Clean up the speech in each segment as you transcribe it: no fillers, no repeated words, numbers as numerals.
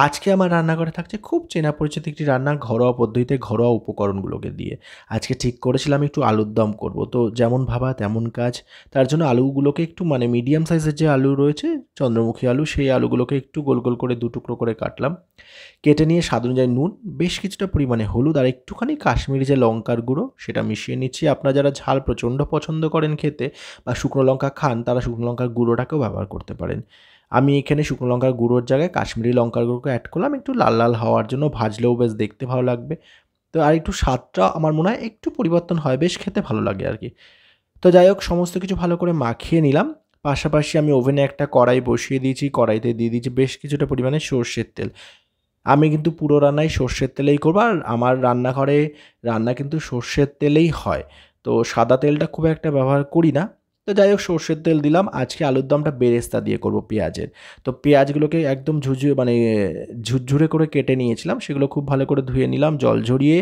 আজকে আমার রান্নাঘরে থাকছে খুব চেনা পরিচিত একটি রান্না ঘরোয়া পদ্ধতিতে ঘরোয়া উপকরণগুলোকে দিয়ে। আজকে ঠিক করেছিলাম একটু আলুর দম করব। তো যেমন ভাবা তেমন কাজ। তার জন্য আলুগুলোকে একটু মানে মিডিয়াম সাইজের যে আলু রয়েছে চন্দ্রমুখী আলু, সেই আলুগুলোকে একটু গোল, গোল করে ২ টুকরো করে কাটলাম। কেটে নিয়ে স্বাদ অনুযায়ী নুন, বেশ কিছুটা পরিমাণে হলুদ আর একটুখানি কাশ্মীরি যে লঙ্কার গুঁড়ো সেটা মিশিয়ে নিচ্ছি। আপনারা যারা ঝাল প্রচণ্ড পছন্দ করেন খেতে বা শুকনো লঙ্কা খান তারা শুকনো লঙ্কার গুঁড়োটাকেও ব্যবহার করতে পারেন। আমি এখানে শুকনো লঙ্কার গুঁড়োর জায়গায় কাশ্মীরি লঙ্কার গুঁড়োকে অ্যাড করলাম একটু লাল, লাল হওয়ার জন্য, ভাজলেও বেশ দেখতে ভালো লাগবে। তো আর একটু স্বাদটা আমার মনে হয় একটু পরিবর্তন হয়, বেশ খেতে ভালো লাগে আরকি। তো যাই হোক সমস্ত কিছু ভালো করে মাখিয়ে নিলাম। পাশাপাশি আমি ওভেনে একটা কড়াই বসিয়ে দিয়েছি, কড়াইতে দিয়ে দিয়েছি বেশ কিছুটা পরিমাণে সর্ষের তেল। আমি কিন্তু পুরো রান্নাই সর্ষের তেলেই করব আর আমার রান্নাঘরে রান্না কিন্তু সর্ষের তেলেই হয়। তো সাদা তেলটা খুব একটা ব্যবহার করি না। তো যাই হোক সর্ষের তেল দিলাম। আজকে আলুর দমটা বেরেস্তা দিয়ে করব পেঁয়াজের। তো পেঁয়াজগুলোকে একদম মানে ঝুরঝুরে করে কেটে নিয়েছিলাম। সেগুলো খুব ভালো করে ধুয়ে নিলাম, জল ঝরিয়ে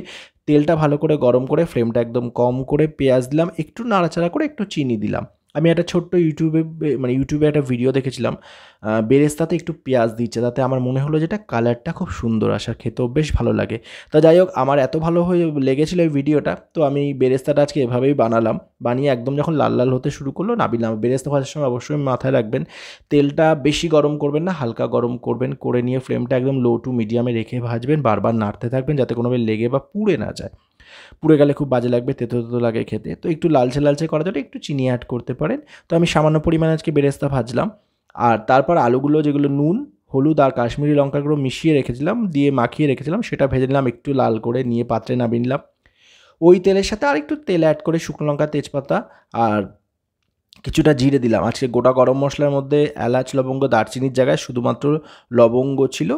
তেলটা ভালো করে গরম করে ফ্লেমটা একদম কম করে পেঁয়াজ দিলাম। একটু নাড়াচাড়া করে একটু চিনি দিলাম। আমি একটা ছোট্ট ইউটিউবে একটা ভিডিও দেখেছিলাম। বেরেস্তাতে একটু পেঁয়াজ দিচ্ছে, তাতে আমার মনে হলো যে এটা কালারটা খুব সুন্দর আসে আর খেতেও বেশ ভালো লাগে। তো যাই হোক আমার এত ভালো হয়ে লেগেছিল এই ভিডিওটা, তো আমি বেরেস্তাটা আজকে এভাবেই বানালাম। বানিয়ে একদম যখন লাল, লাল হতে শুরু করলো নামিলাম। বেরেস্তা ভাজার সময় অবশ্যই মাথায় রাখবেন তেলটা বেশি গরম করবেন না, হালকা গরম করবেন। করে নিয়ে ফ্লেমটা একদম লো টু মিডিয়ামে রেখে ভাজবেন। বারবার নাড়তে থাকবেন যাতে কোনোভাবে লেগে বা পুড়ে না যায়। পুড়ে গেলে খুব বাজে লাগবে, তেতো, তেতো লাগে খেতে। তো একটু লালচে, লালচে করার জন্য একটু চিনি অ্যাড করতে পারেন। তো আমি সামান্য পরিমাণে আজকে বেরেস্তা ভাজলাম। আর তারপর আলুগুলো যেগুলো নুন, হলুদ আর কাশ্মীরি লঙ্কার গুঁড়ো মিশিয়ে রেখেছিলাম, দিয়ে মাখিয়ে রেখেছিলাম, সেটা ভেজে নিলাম একটু লাল করে নিয়ে পাত্রে নামিয়ে নিলাম। ওই তেলের সাথে আরেকটু তেল অ্যাড করে শুকনো লঙ্কা, তেজপাতা আর কিছুটা জিরে দিলাম। আজকে গোটা গরম মসলার মধ্যে এলাচ, লবঙ্গ, দারচিনির জায়গায় শুধুমাত্র লবঙ্গ ছিল।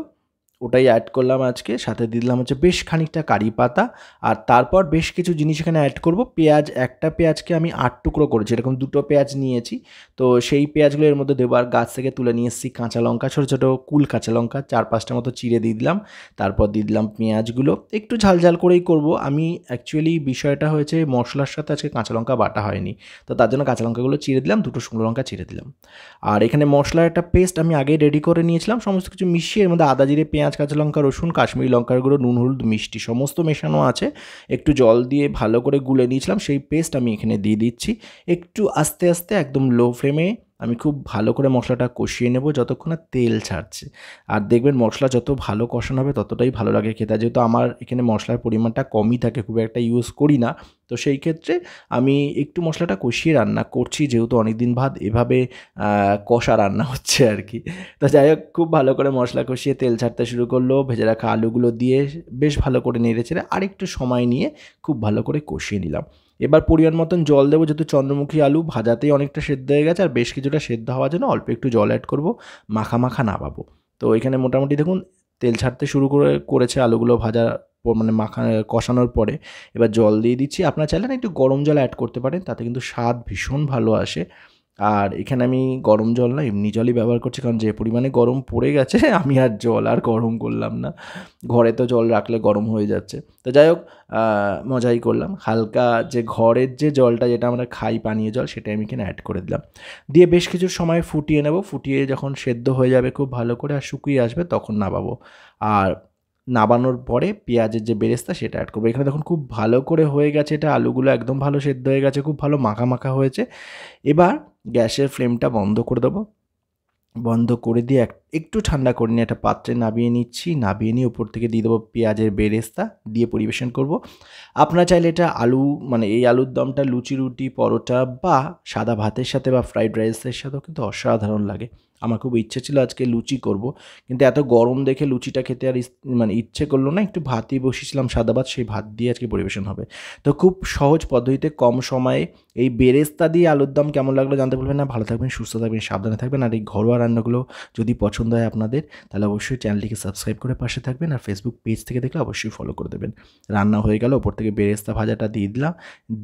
ওটাই অ্যাড করলাম আজকে। সাথে দিয়ে দিলাম হচ্ছে বেশ খানিকটা কারি পাতা। আর তারপর বেশ কিছু জিনিস এখানে অ্যাড করব। পেঁয়াজ, একটা পেঁয়াজকে আমি ৮ টুকরো করেছি। এরকম ২ টো পেঁয়াজ নিয়েছি। তো সেই পেঁয়াজগুলো এর মধ্যে দেবো। আর গাছ থেকে তুলে নিয়ে এসেছি কাঁচা লঙ্কা, ছোটো, ছোটো কুল কাঁচা লঙ্কা ৪-৫ টা মতো চিড়ে দিয়ে দিলাম। তারপর দিয়ে দিলাম পেঁয়াজগুলো। একটু ঝাল, ঝাল করেই করব। আমি অ্যাকচুয়ালি বিষয়টা হয়েছে মশলার সাথে আজকে কাঁচা লঙ্কা বাটা হয়নি। তো তার জন্য কাঁচা লঙ্কাগুলো চিড়ে দিলাম, ২ টো শুকনো লঙ্কা চিড়ে দিলাম। আর এখানে মশলার একটা পেস্ট আমি আগেই রেডি করে নিয়েছিলাম। সমস্ত কিছু মিশিয়ে এর মধ্যে আদা, জিরে, পেঁয়াজ, কাঁচা লঙ্কা, রসুন, কাশ্মীরি লঙ্কার গুঁড়ো, নুন, হলুদ, মিষ্টি সমস্ত মেশানো আছে। একটু জল দিয়ে ভালো করে গুলে নিয়েছিলাম। সেই পেস্ট আমি এখানে দিয়ে দিচ্ছি। একটু আস্তে, আস্তে একদম লো ফ্লেমে আমি খুব ভালো করে মশলাটা কষিয়ে নেব যতক্ষণ না তেল ছাড়ছে। আর দেখবেন মশলা যত ভালো কষানো হবে ততটাই ভালো লাগে খেতে। যেহেতু আমার এখানে মশলার পরিমাণটা কমই থাকে, খুব একটা ইউজ করি না। তো সেই ক্ষেত্রে আমি একটু মশলাটা কষিয়ে রান্না করছি, যেহেতু অনেকদিন বাদ এভাবে কষা রান্না হচ্ছে আর কি। তো যাই হোক খুব ভালো করে মশলা কষিয়ে তেল ছাড়তে শুরু করলো। ভেজে রাখা আলুগুলো দিয়ে বেশ ভালো করে নেড়েচেড়ে আরেকটু সময় নিয়ে খুব ভালো করে কষিয়ে নিলাম। এবার পরিমাণ মতন জল দেবো, যেহেতু চন্দ্রমুখী আলু ভাজাতেই অনেকটা সেদ্ধ হয়ে গেছে আর বেশ কিছুটা সেদ্ধ হওয়ার জন্য অল্প একটু জল অ্যাড করব, মাখা, মাখা নামাবো। তো এখানে মোটামুটি দেখুন তেল ছাড়তে শুরু করেছে আলুগুলো ভাজার মানে কষানোর পরে। এবার জল দিয়ে দিচ্ছি। আপনারা চাইলে না একটু গরম জল অ্যাড করতে পারেন, তাতে কিন্তু স্বাদ ভীষণ ভালো আসে। আর এখানে আমি গরম জল না এমনি জলই ব্যবহার করছি, কারণ যে পরিমাণে গরম পড়ে গেছে আমি আর জল আর গরম করলাম না। ঘরে তো জল রাখলে গরম হয়ে যাচ্ছে। তো যাই হোক মজাই করলাম। হালকা যে ঘরের যে জলটা যেটা আমরা খাই পানীয় জল, সেটাই আমি এখানে অ্যাড করে দিলাম। দিয়ে বেশ কিছু সময় ফুটিয়ে নেব। ফুটিয়ে যখন সেদ্ধ হয়ে যাবে খুব ভালো করে আর শুকিয়ে আসবে তখন নামাবো। আর নামানোর পরে পেঁয়াজের যে বেরেস্তা সেটা অ্যাড করবো। এখানে দেখুন খুব ভালো করে হয়ে গেছে এটা, আলুগুলো একদম ভালো সেদ্ধ হয়ে গেছে, খুব ভালো মাখা, মাখা হয়েছে। এবার গ্যাসের ফ্লেমটা বন্ধ করে দেবো। বন্ধ করে দিয়ে একটু ঠান্ডা করে নিয়ে একটা পাত্রে নামিয়ে নিচ্ছি। নামিয়ে নিয়ে উপর থেকে দিয়ে দেবো পেঁয়াজের বেরেস্তা, দিয়ে পরিবেশন করব। আপনারা চাইলে এটা মানে এই আলুর দমটা লুচি, রুটি, পরোটা বা সাদা ভাতের সাথে বা ফ্রাইড রাইসের সাথেও কিন্তু অসাধারণ লাগে। আমার খুব ইচ্ছে ছিল আজকে লুচি করব, কিন্তু এত গরম দেখে লুচিটা খেতে আর মানে ইচ্ছে করলো না। একটু ভাতই বসিয়েছিলাম সাদা ভাত, সেই ভাত দিয়ে আজকে পরিবেশন হবে। তো খুব সহজ পদ্ধতিতে কম সময়ে এই বেরেস্তা দিয়ে আলুর দম কেমন লাগলো জানতে ভুলবেন না। ভালো থাকবেন, সুস্থ থাকবেন, সাবধানে থাকবেন। আর এই ঘরোয়া রান্নাগুলো যদি পছন্দ হয় আপনাদের, তাহলে অবশ্যই চ্যানেলটিকে সাবস্ক্রাইব করে পাশে থাকবেন। আর ফেসবুক পেজ থেকে দেখলে অবশ্যই ফলো করে দেবেন। রান্না হয়ে গেল, ওপর থেকে বেরেস্তা ভাজাটা দিয়ে দিলাম,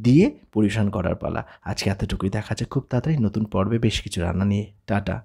দিয়ে পরিবেশন করার পালা। আজকে এতটুকুই, দেখা যাচ্ছে খুব তাড়াতাড়ি নতুন পর্বে বেশ কিছু রান্না নিয়ে। টাটা।